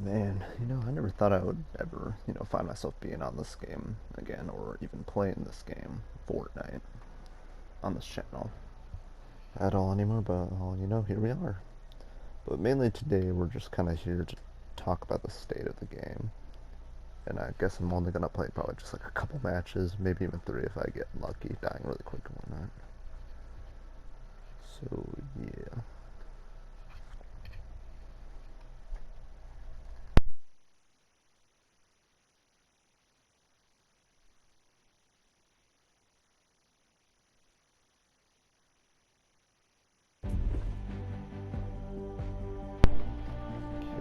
Man, I never thought I would ever, find myself being on this game again or even playing this game, Fortnite, on this channel at all anymore, but, well, here we are. But mainly today, we're just kind of here to talk about the state of the game. And I guess I'm only going to play probably just like a couple matches, maybe even 3 if I get lucky, dying really quick and whatnot. So, yeah.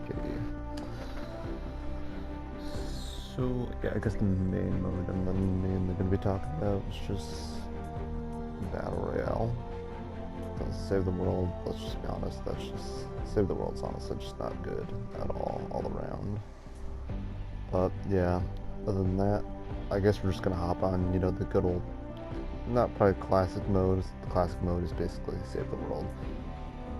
Okay. So, yeah, I guess the main mode I'm mainly going to be talking about is just Battle Royale. Save the world, let's just be honest, Save the World's honestly just not good at all around. But, yeah, other than that, I guess we're just going to hop on, the good old, not probably classic mode. The classic mode is basically Save the World.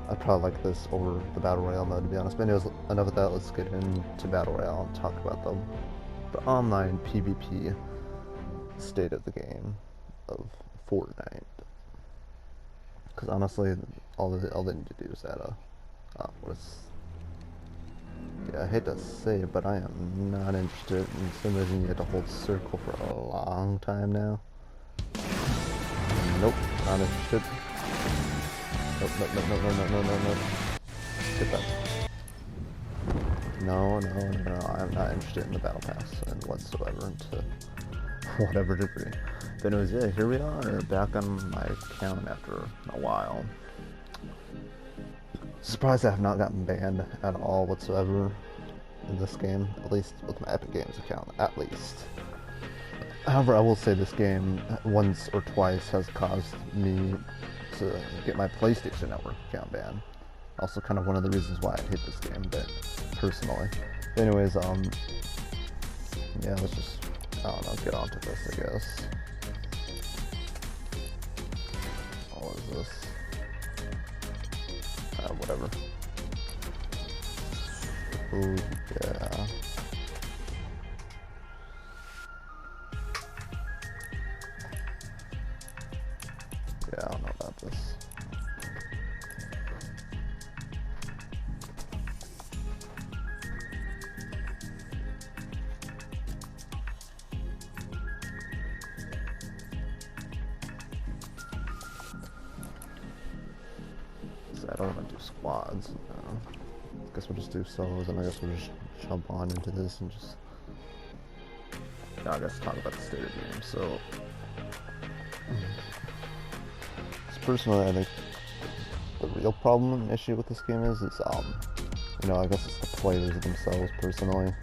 I probably like this over the Battle Royale mode, to be honest. But anyways, enough of that, let's get into Battle Royale and talk about the online PvP state of the game of Fortnite. Because honestly, all they need to do is add a, yeah, I hate to say it, but I am not interested in simulating you have to hold circle for a long time now. Nope, not interested. Nope. Get that. No, I'm not interested in the battle pass whatsoever to whatever degree. But anyways, yeah, here we are, back on my account after a while. Surprised I have not gotten banned at all whatsoever in this game, at least with my Epic Games account, at least. However, I will say this game once or twice has caused me to get my PlayStation Network account banned. Also kind of one of the reasons why I hate this game, but personally. But anyways, yeah, let's just, I don't know, get on to this, I guess. What is this? Whatever. Oh, yeah. Yeah, I don't know about this. I don't want to do squads. No. I guess we'll just do solos, and I guess we'll just jump on into this and just. I guess talk about the state of the game. So personally, I think the real problem and issue with this game is I guess it's the players themselves personally,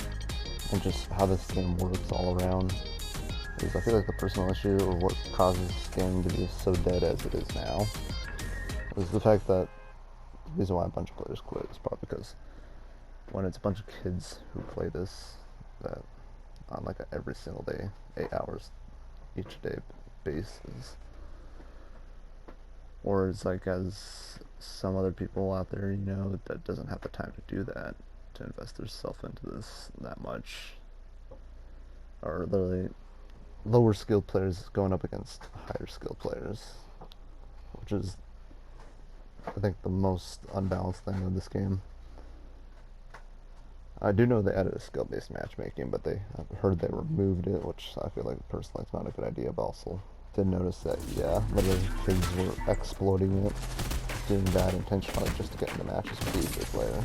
and just how this game works all around. Because I feel like the personal issue, or what causes this game to be so dead as it is now, is the fact that the reason why a bunch of players quit is probably because when it's a bunch of kids who play this that on like every single day, 8 hours each day basis, or it's like as some other people out there, that doesn't have the time to do that, to invest themselves into this that much, or literally lower skilled players going up against higher skilled players, which is I think the most unbalanced thing of this game. I do know they added a skill-based matchmaking, but I've heard they removed it, which I feel like personally it's not a good idea, but also did notice that, yeah, literally kids were exploiting it, doing that intentionally just to get into matches with the easier player.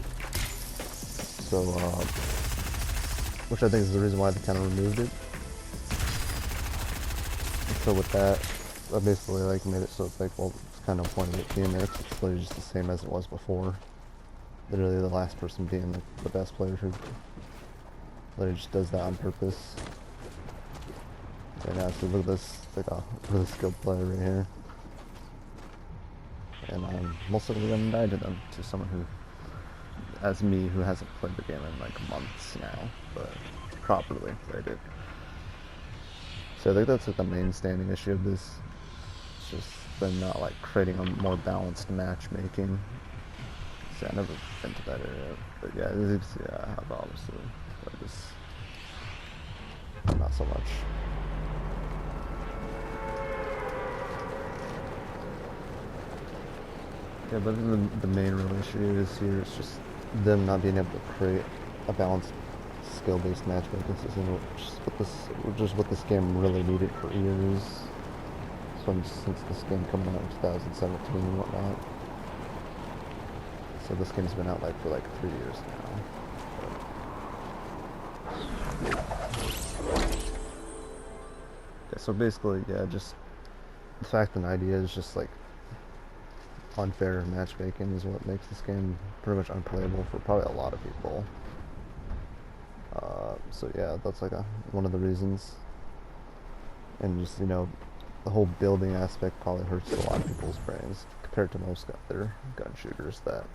So, which I think is the reason why they kind of removed it. And so with that, I basically like made it so it's like, well, kind of point of it being there. It's literally just the same as it was before. Literally the last person being the best player who literally just does that on purpose. And now, so look at this, like a really skilled player right here. And I'm most likely gonna die to them, to someone who, as me, who hasn't played the game in like months now, but properly played it. So I think that's like the main standing issue of this. It's just them not like creating a more balanced matchmaking. See, I've never been to that area, but yeah, as you can see, I have obviously, but just not so much. Yeah, but the main real issue is here is just them not being able to create a balanced skill-based matchmaking system, which is what this game really needed for years. Since this game coming out in 2017 and whatnot. So this game's been out like for like 3 years now. Yeah, so basically, yeah, just the fact and idea is just like unfair matchmaking is what makes this game pretty much unplayable for probably a lot of people. So yeah, that's like one of the reasons. And just, you know, the whole building aspect probably hurts a lot of people's brains compared to most other gun shooters that,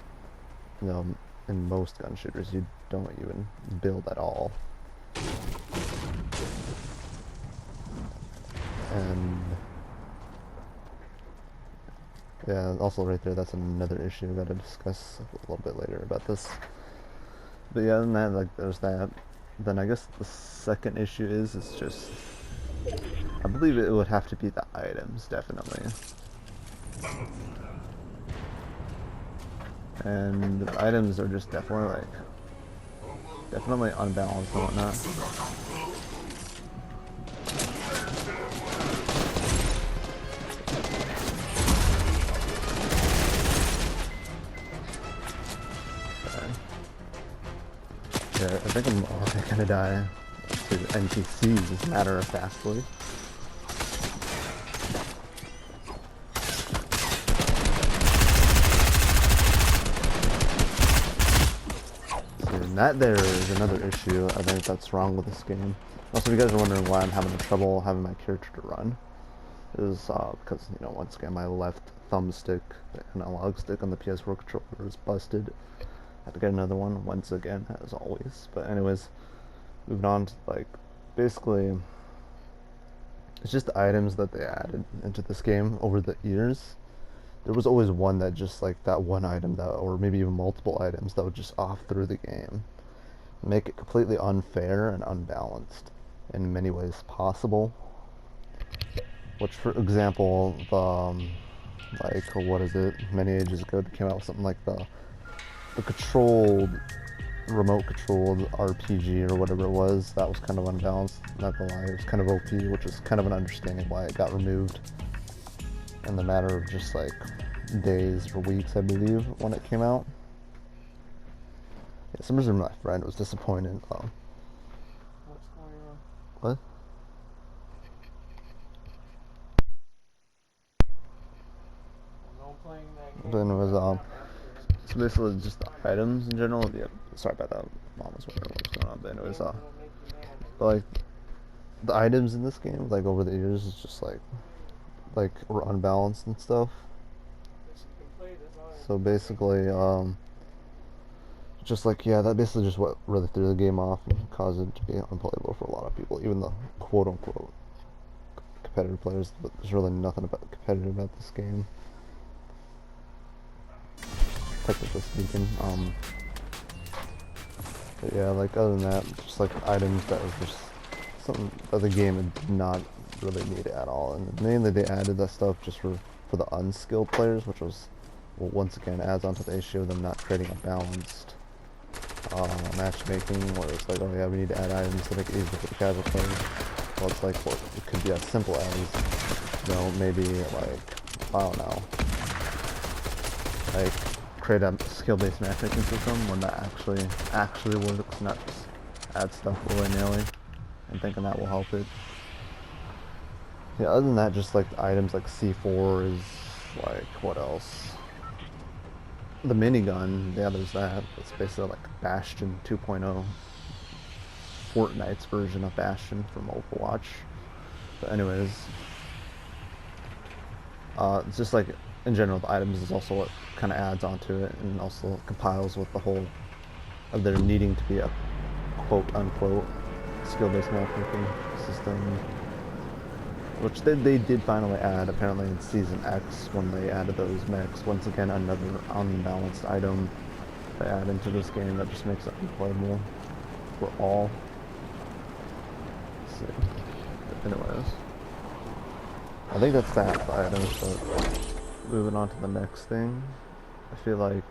you know, in most gun shooters you don't even build at all. And yeah, also right there, that's another issue we gotta discuss a little bit later about this. But yeah, other than that, like, there's that. Then I guess the second issue is just, I believe it would have to be the items, definitely. And the items are just definitely unbalanced and whatnot. Yeah, I think I'm already gonna die to NPCs, matter of factly. And that there is another issue I think that's wrong with this game. Also, if you guys are wondering why I'm having trouble having my character to run, is because, you know, once again, my left thumbstick, the analog stick on the PS4 controller is busted. I have to get another one once again, as always. But anyways, moving on to, like, basically, it's just the items that they added into this game over the years. There was always one that just, like, that one item that, or maybe even multiple items that would just off through the game, make it completely unfair and unbalanced in many ways possible. Which, for example, like, what is it, many ages ago, it came out with something like the remote controlled RPG or whatever it was. That was kind of unbalanced, not gonna lie. It was kind of OP, which is kind of an understanding why it got removed in the matter of just like days or weeks, I believe, when it came out. Yeah, some reason my friend was disappointed. What's going on? What? No playing that game. But anyways, so basically just the items in general. Yeah, sorry about that. Mom was wondering what was going on. But anyways, but like the items in this game, like over the years, is just like were unbalanced and stuff. So basically, just like, yeah, that basically just what really threw the game off and caused it to be unplayable for a lot of people, even the quote unquote competitive players. But there's really nothing competitive about this game, technically speaking. But yeah, like other than that, just like items that was just something that the game did not really need at all, and mainly they added that stuff just for the unskilled players, which was, well, once again adds on to the issue of them not creating a balanced matchmaking, where it's like, oh yeah, we need to add items to make it easier for the casual players. Well, it's like, well, it could be as simple as, you know, maybe like, I don't know, like create a skill-based matchmaking system one that actually works, not just add stuff willy-nilly and thinking that will help it. Yeah, other than that, just like items like C4 is like, what else? The minigun, yeah, there's that. It's basically like Bastion 2.0, Fortnite's version of Bastion from Overwatch. But anyways, it's just like, in general, the items is also what kind of adds onto it, and also compiles with the whole of there needing to be a quote-unquote skill-based matchmaking system, which they did finally add, apparently in Season X, when they added those mechs. Once again, another unbalanced item they add into this game that just makes it unplayable for all. Let's see. Anyways, I think that's that for items, but moving on to the next thing, I feel like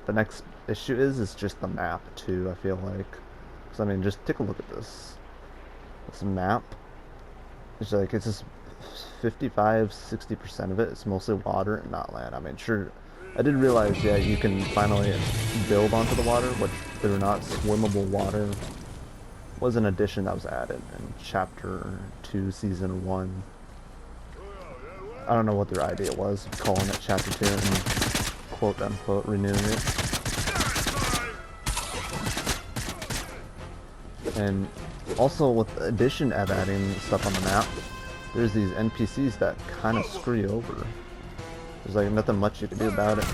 the next issue is just the map too, I feel like. Because, I mean, just take a look at this. This map, it's like, it's just 55-60% of it is mostly water and not land. I mean, sure, I did realize, yeah, you can finally build onto the water, which they're not swimmable water. Was an addition that was added in Chapter 2, Season 1. I don't know what their idea was, calling it Chapter 2 and quote-unquote renewing it. And also with the addition of adding stuff on the map, there's these NPCs that kind of screw you over. There's like nothing much you can do about it.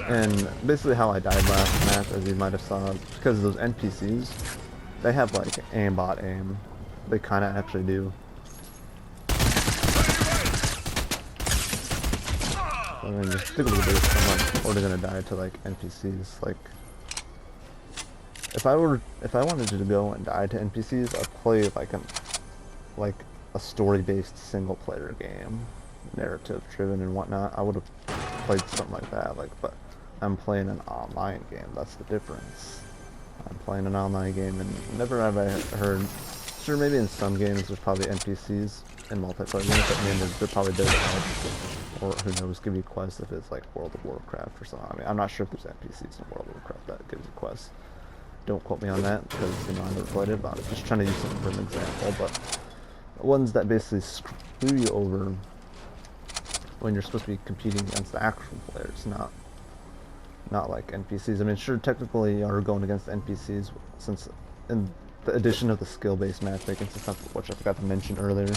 And basically how I died last match, as you might have saw, is because those NPCs, they have like aimbot aim. They kind of actually do. I mean, just take a look at this. I'm like already gonna die to like NPCs. Like, if I wanted to go and die to NPCs, I'd play like a story-based single-player game, narrative-driven and whatnot. I would have played something like that. Like, but I'm playing an online game. That's the difference. I'm playing an online game, and never have I heard. Sure, maybe in some games there's probably NPCs in multiplayer games, but I mean, they're probably there to help, or who knows, give you quests if it's like World of Warcraft or something. I mean, I'm not sure if there's NPCs in World of Warcraft that gives you quests. Don't quote me on that, because, you know, I never played it, but I'm just trying to use something for an example. But ones that basically screw you over when you're supposed to be competing against the actual players, not like NPCs. I mean, sure, technically you are going against NPCs, since in the addition of the skill-based matchmaking system, which I forgot to mention earlier,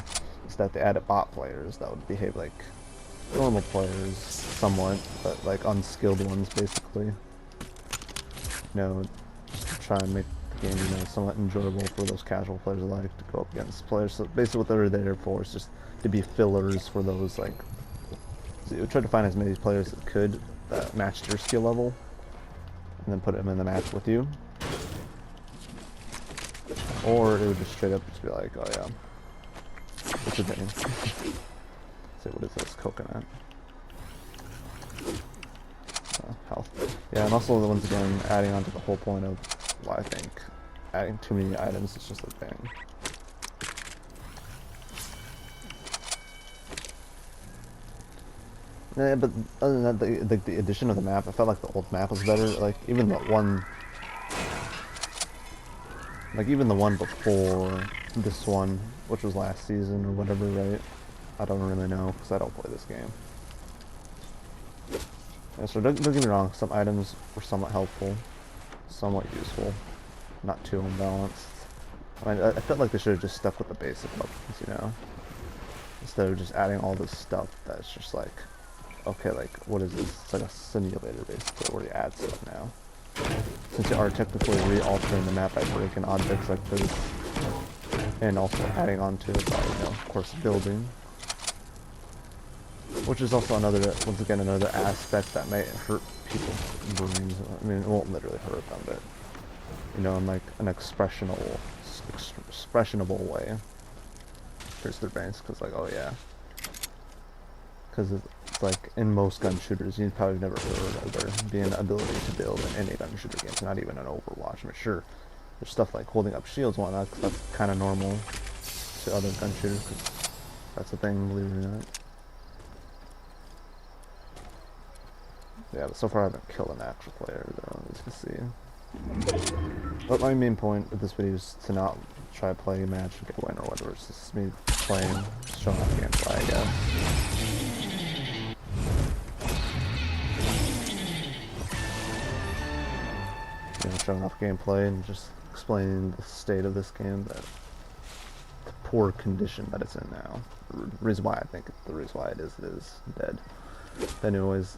is that they added bot players that would behave like normal players, somewhat, but like unskilled ones, basically. You know, just to try and make the game, you know, somewhat enjoyable for those casual players alike to go up against players. So basically what they were there for is just to be fillers for those, like, so you would try to find as many players as could that matched your skill level, and then put them in the match with you. Or it would just straight up just be like, oh yeah, what's your name? Say, what is this? Coconut. Health. Yeah, and also, once again, adding on to the whole point of why I think adding too many items is just a thing. Yeah, but other than that, the addition of the map, I felt like the old map was better. Like, even the one before this one, which was last season or whatever, right? I don't really know, because I don't play this game. Yeah, so don't get me wrong, some items were somewhat helpful, somewhat useful, not too unbalanced. I mean, I felt like they should have just stuck with the basic weapons, you know? Instead of just adding all this stuff that's just like, okay, like, what is this? It's like a simulator, basically, where you add stuff now. Since you are technically re-altering the map by breaking objects like this, and also adding on to it by, you know, of course, building. Which is also another, once again, another aspect that may hurt people's brains. I mean, it won't literally hurt them, but, you know, in like an expressionable way. Hurts their brains, because like, oh yeah. Because it's like, in most gun shooters, you've probably never heard of there being an ability to build in any gun shooter games, not even an Overwatch. I mean, sure, there's stuff like holding up shields and whatnot, because that's kind of normal to other gun shooters, because that's a thing, believe it or not. Yeah, but so far I haven't killed an actual player, though, as you can see. But my main point of this video is to not try to play a match and get a win or whatever. It's just me playing, showing off gameplay, I guess. You know, showing off gameplay and just explaining the state of this game, that the poor condition that it's in now. The reason why I think the reason why it is dead. Anyways,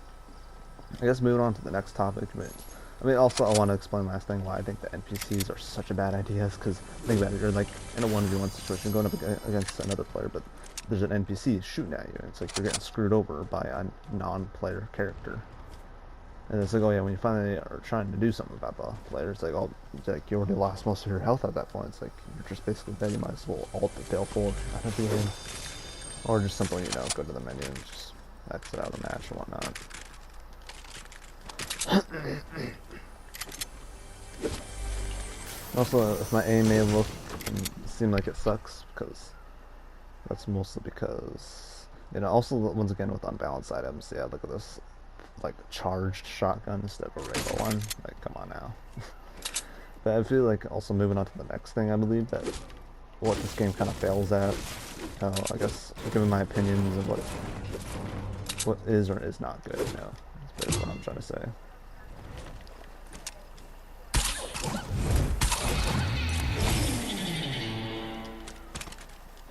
I guess moving on to the next topic, but I mean, also I want to explain last thing why I think the NPCs are such a bad idea. Is because think about it, you're like in a 1v1 situation going up against another player, but there's an NPC shooting at you, and it's like you're getting screwed over by a non-player character. And it's like, oh yeah, when you finally are trying to do something about the player, it's like, oh, it's like you already lost most of your health at that point. It's like you're just basically dead. You might as well alt the fail forward out of the game, or just simply, you know, go to the menu and just exit out of the match and whatnot. Also, if my aim may look and seem like it sucks, because that's mostly because, you know, also once again with unbalanced items, yeah, look at this, like charged shotgun instead of a regular one. Like, come on now. But I feel like also moving on to the next thing, I believe that what this game kind of fails at, I guess, giving my opinions of what is or is not good, you know, that's basically what I'm trying to say.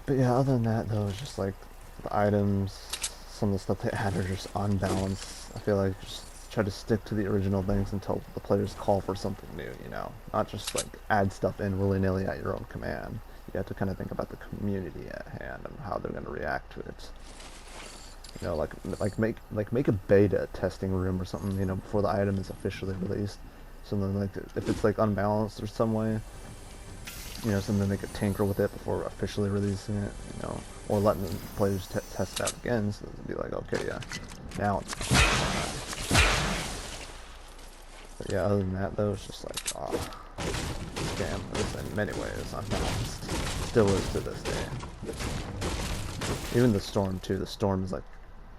But yeah, other than that though, it's just like the items, some of the stuff they add are just unbalanced. I feel like just try to stick to the original things until the players call for something new, you know? Not just like add stuff in willy-nilly at your own command. You have to kind of think about the community at hand and how they're going to react to it. You know, make a beta testing room or something, you know, before the item is officially released. Something like, if it's like unbalanced or some way, you know, something they could tinker with it before officially releasing it, you know, or letting the players test it out again, so it'd be like, okay, yeah, now it's but yeah, other than that though, it's just like, this game is in many ways unbalanced. Still is to this day. Even the storm too, the storm is like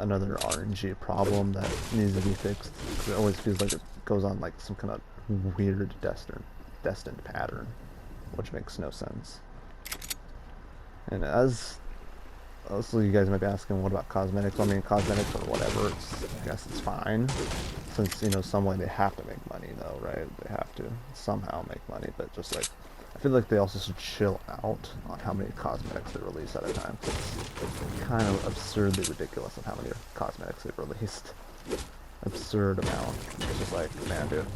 another RNG problem that needs to be fixed, because it always feels like it goes on like some kind of weird destined pattern, which makes no sense. And as also, you guys might be asking, what about cosmetics? I mean, cosmetics or whatever, I guess it's fine, since, you know, some way they have to make money though, right? They have to somehow make money, but just like, I feel like they also should chill out on how many cosmetics they release at a time, because it's kind of absurdly ridiculous of how many cosmetics they've released. Absurd amount. It's just like, man, dude,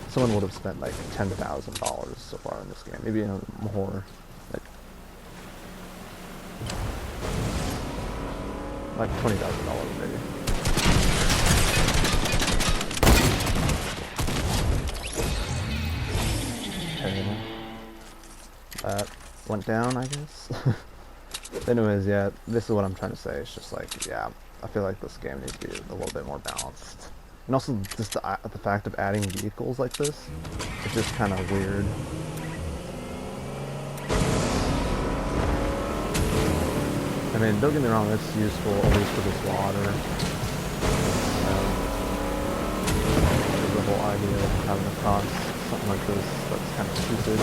someone would have spent like $10,000 so far in this game, maybe, you know, more, like $20,000 maybe. Okay. That went down, I guess. Anyways, yeah, this is what I'm trying to say. It's just like, yeah, I feel like this game needs to be a little bit more balanced. And also, just the fact of adding vehicles like this, it's just kind of weird. I mean, don't get me wrong, it's useful, at least for this water. There's the whole idea of having to cross something like this that's kind of stupid.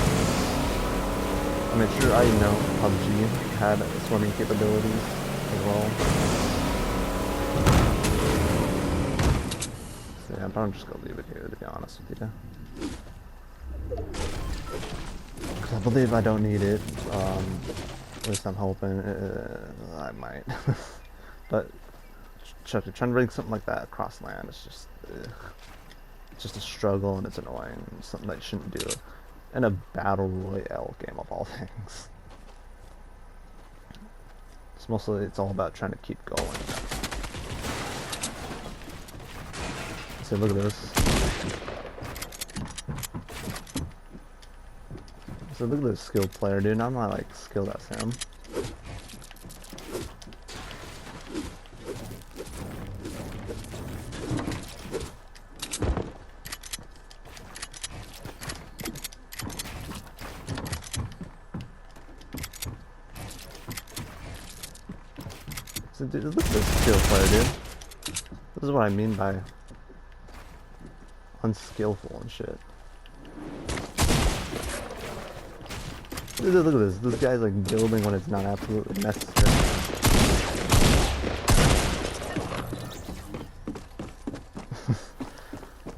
I mean, sure, I know PUBG had swimming capabilities as well. So yeah, I'm probably just gonna leave it here, to be honest with you. Because I believe I don't need it. At least I'm hoping. I might. But trying to bring something like that across land is just, it's just a struggle, and it's annoying. It's something that you shouldn't do in a battle royale game of all things. It's all about trying to keep going. See, look at this. So look at this skilled player, dude. I'm not like skilled as him. So dude, look at this skilled player, dude. This is what I mean by unskillful and shit. Dude, look at this. This guy's like building when it's not absolutely necessary.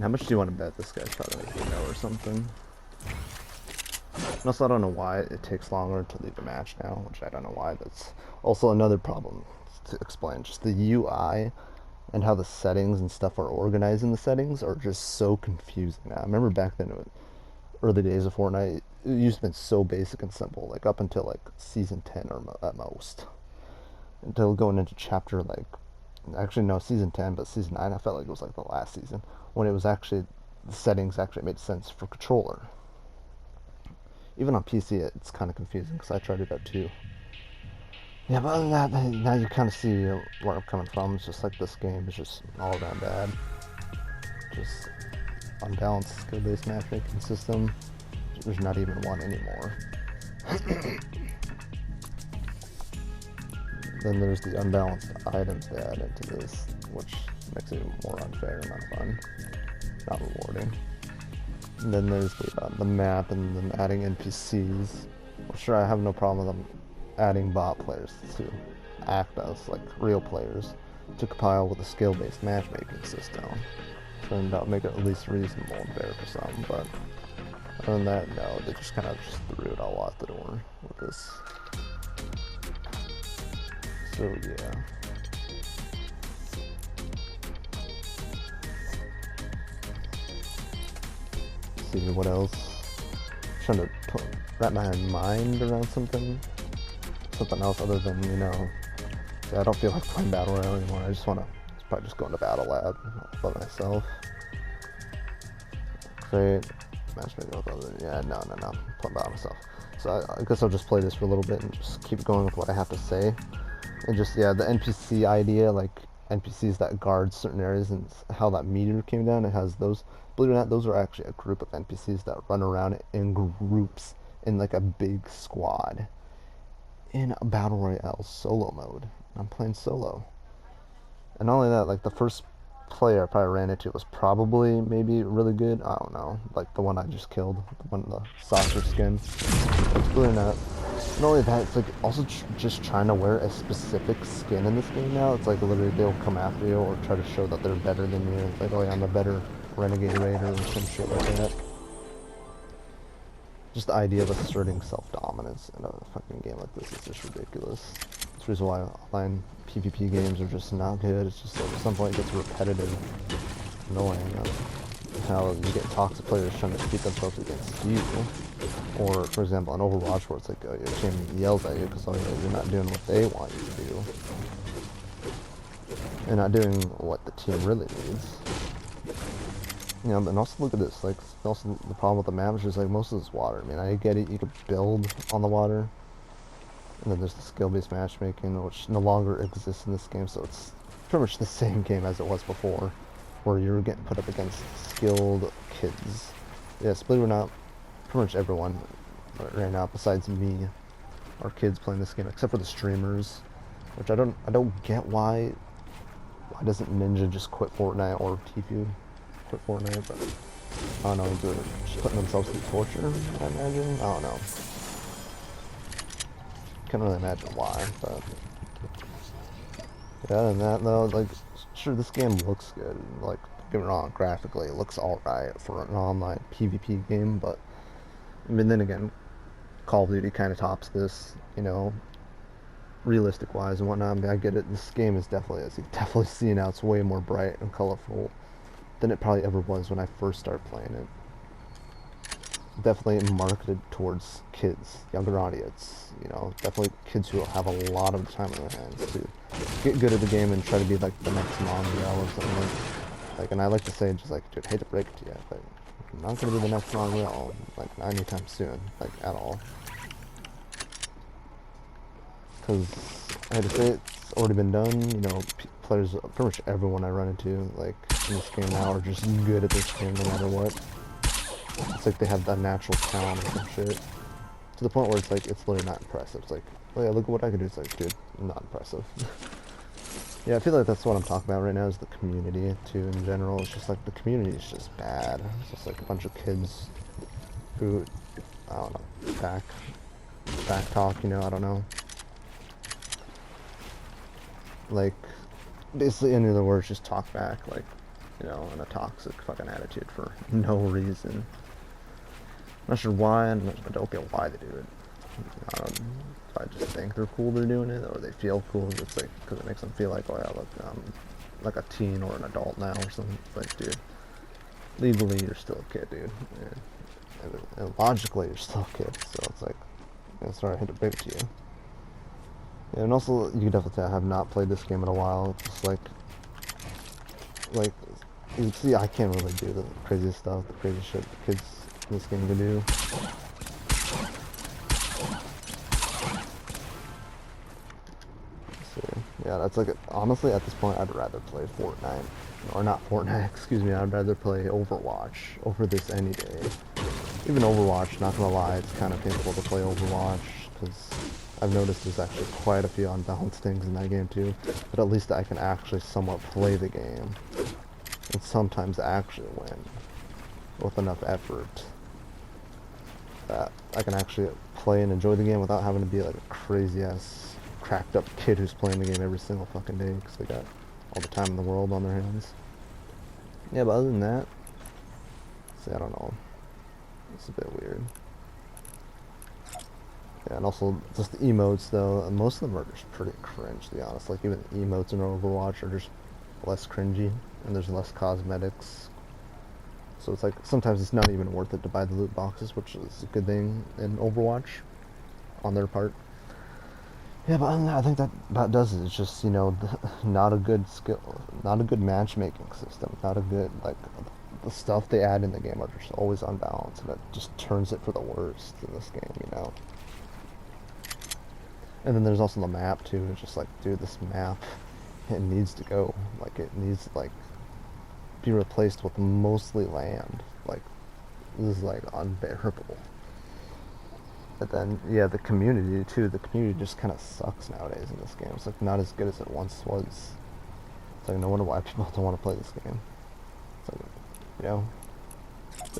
How much do you want to bet this guy's probably like, or something? And also, I don't know why it takes longer to leave a match now, which I don't know why. That's also another problem to explain. Just the UI and how the settings and stuff are organized in the settings are just so confusing. I remember back then, early days of Fortnite, it used to be so basic and simple, like up until like season 10 or at most. Until going into chapter like, actually no, season 10, but season 9, I felt like it was like the last season when it was actually the settings actually made sense for controller. Even on PC, it's kind of confusing because I tried it out too. Yeah, but other than that, now you kind of see where I'm coming from. It's just like this game is just all around bad. Just unbalanced skill-based matchmaking system. There's not even one anymore. Then there's the unbalanced items they add into this, which makes it more unfair and not fun, not rewarding. And then there's the map and then adding NPCs. Well, sure, I have no problem with them adding bot players to act as like real players to compile with a skill-based matchmaking system. And that would make it at least reasonable and fair for some, but other than that, no, they just kind of just threw it all out the door with this. So yeah. Let's see what else. I'm trying to wrap my mind around something else other than, you know, I don't feel like playing Battle Royale anymore. I just want to probably just go into Battle Lab by myself. Create matchmaking with others. Yeah, no. Play by myself. So I guess I'll just play this for a little bit and just keep going with what I have to say. And just, yeah, the NPC idea, like NPCs that guard certain areas and how that meteor came down, it has those. Believe it or not, those are actually a group of NPCs that run around in groups in like a big squad in a Battle Royale solo mode. I'm playing solo. And not only that, like the first player I probably ran into was probably maybe really good. I don't know, like the one I just killed, the one the soccer skin. It's really not. Not only that, it's like also just trying to wear a specific skin in this game now. It's like literally they'll come after you or try to show that they're better than you. It's like, oh yeah, I'm a better renegade raider or some shit like that. Just the idea of asserting self-dominance in a fucking game like this is just ridiculous. That's the reason why online PvP games are just not good. It's just like at some point it gets repetitive, annoying. How you get toxic players trying to compete themselves against you. Or, for example, in Overwatch where it's like your team yells at you because you're not doing what they want you to do. And not doing what the team really needs. You know, and also look at this, like, also the problem with the map is just like most of this water. I mean, I get it, you can build on the water. And then there's the skill-based matchmaking, which no longer exists in this game, so it's pretty much the same game as it was before, where you're getting put up against skilled kids. Yes, believe it or not, pretty much everyone right now, besides me, are kids playing this game, except for the streamers, which I don't get why doesn't Ninja just quit Fortnite or Tfue quit Fortnite, but I don't know, they're just putting themselves through torture, I imagine. I don't know. Can't really imagine why, but yeah, other than that though, like, sure, this game looks good, like, don't get me wrong, graphically it looks alright for an online PvP game, but I mean, then again, Call of Duty kind of tops this, you know, realistic wise and whatnot. I mean, I get it, this game is definitely, as you can definitely see now, it's way more bright and colorful than it probably ever was when I first started playing it. Definitely marketed towards kids, younger audience, you know, definitely kids who have a lot of time on their hands to get good at the game and try to be like the next Monreal or something like, and I like to say, just like, dude, I hate to break it to you, but I'm not going to be the next Royale, like, not anytime soon, like, at all. Because, I had to say, it's already been done, you know, players, pretty much everyone I run into, like, in this game now are just good at this game no matter what. It's like they have that natural talent or some shit. To the point where it's like, it's literally not impressive. It's like, oh yeah, look at what I can do. It's like, dude, not impressive. Yeah, I feel like that's what I'm talking about right now is the community, too, in general. It's just like, the community is just bad. It's just like a bunch of kids who, I don't know, back talk, you know, I don't know. Like, basically, in other words, just talk back, like, you know, in a toxic fucking attitude for no reason. I'm not sure why, I don't get why they do it. If I just think they're cool they're doing it, or they feel cool, it's like, because it makes them feel like, oh yeah, look, like a teen or an adult now or something. It's like, dude, legally you're still a kid, dude. And logically you're still a kid. So it's like, sorry I had to break it to you. Yeah, and also you can definitely tell I have not played this game in a while. It's just like you see, I can't really do the crazy stuff, the crazy shit the kids in this game can do. So, yeah, that's like, honestly, at this point, I'd rather play Fortnite. Or not Fortnite, excuse me, I'd rather play Overwatch over this any day. Even Overwatch, not gonna lie, it's kind of painful to play Overwatch, because I've noticed there's actually quite a few unbalanced things in that game too, but at least I can actually somewhat play the game, and sometimes actually win, with enough effort, that I can actually play and enjoy the game without having to be like a crazy-ass, cracked-up kid who's playing the game every single fucking day, because they got all the time in the world on their hands. Yeah, but other than that, see, I don't know. It's a bit weird. Yeah, and also just the emotes though, most of them are just pretty cringe to be honest. Like even the emotes in Overwatch are just less cringy, and there's less cosmetics. So it's like sometimes it's not even worth it to buy the loot boxes, which is a good thing in Overwatch on their part. Yeah, but other than that, I think that does it. It's just, you know, not a good not a good matchmaking system, not a good, like, the stuff they add in the game are just always unbalanced, and it just turns it for the worst in this game, you know. And then there's also the map too. It's just like, dude, this map, it needs to go. Like, it needs to, like, be replaced with mostly land. Like, this is like unbearable. But then, yeah, the community too. The community just kind of sucks nowadays in this game. It's like not as good as it once was. It's like no wonder why people don't want to play this game. It's like, you know.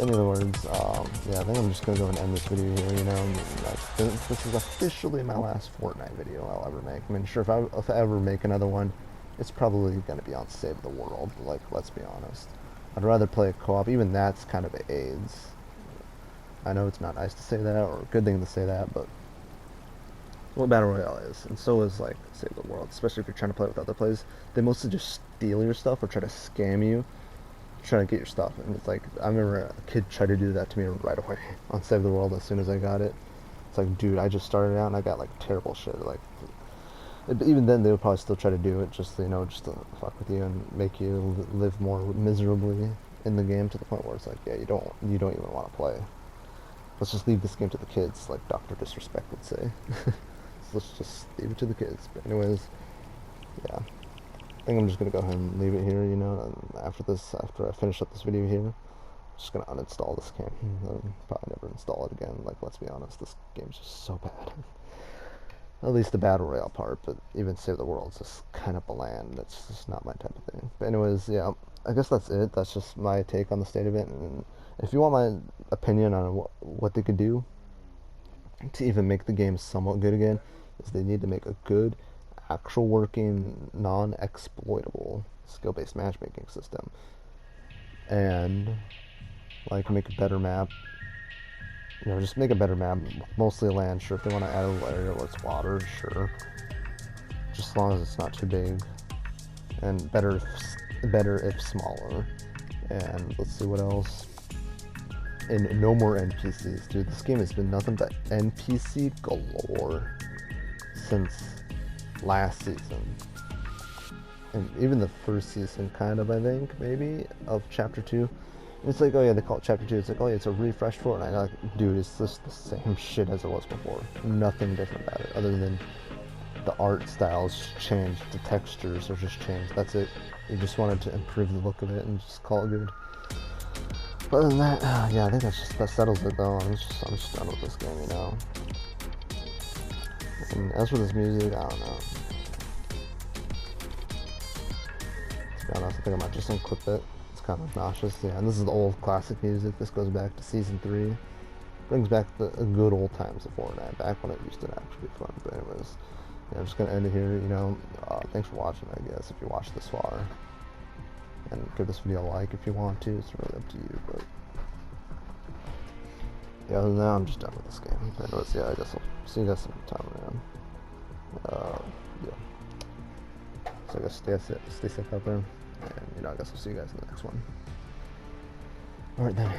In other words, yeah, I think I'm just gonna go and end this video here. You know, this is officially my last Fortnite video I'll ever make. I mean, sure, if I ever make another one, it's probably gonna be on Save the World. Like, let's be honest. I'd rather play a co-op. Even that's kind of AIDS. I know it's not nice to say that, or a good thing to say that, but what Battle Royale is, and so is, like, Save the World, especially if you're trying to play with other players. They mostly just steal your stuff or try to scam you, trying to get your stuff. And it's like, I remember a kid tried to do that to me right away on Save the World as soon as I got it. It's like, dude, I just started out and I got, like, terrible shit. Like, even then, they would probably still try to do it just, you know, just to fuck with you and make you live more miserably in the game, to the point where it's like, yeah, you don't even want to play. Let's just leave this game to the kids, like Dr. Disrespect would say. So let's just leave it to the kids. But anyways, yeah. I think I'm just going to go ahead and leave it here, you know. And after I finish up this video here, I'm just going to uninstall this game. And probably never install it again. Like, let's be honest, this game's just so bad. At least the Battle Royale part, but even Save the World is just kind of bland. That's just not my type of thing. But anyways, yeah, I guess that's it. That's just my take on the state of it. And if you want my opinion on what they could do to even make the game somewhat good again, is they need to make a good, actual working, non-exploitable skill-based matchmaking system, and like make a better map. You know, just make a better map, mostly land. Sure, if they want to add a little area where it's water, sure. Just as long as it's not too big, and better if smaller. And let's see what else. And no more NPCs, dude. This game has been nothing but NPC galore since last season, and even the first season, kind of, I think, maybe, of Chapter 2. It's like, oh yeah, they call it Chapter 2. It's like, oh yeah, it's a refreshed Fortnite. Like, dude, it's just the same shit as it was before. Nothing different about it, other than the art styles changed, the textures are just changed. That's it. You just wanted to improve the look of it and just call it good. But other than that, yeah, I think that settles it though. I'm just done with this game, you know. And as for this music, I don't know. To be honest, I think I might just unclip it. It's kind of nauseous. Yeah, and this is the old classic music. This goes back to Season 3. Brings back the good old times of Fortnite, back when it used to actually be fun. But anyways, yeah, I'm just gonna end it here, you know. Thanks for watching, I guess, if you watched this far. And give this video a like if you want to. It's really up to you, but yeah, other than that, I'm just done with this game. Anyways, yeah, I guess I'll see you guys sometime around. Yeah. So I guess stay safe out there, and I guess I'll see you guys in the next one. All right then.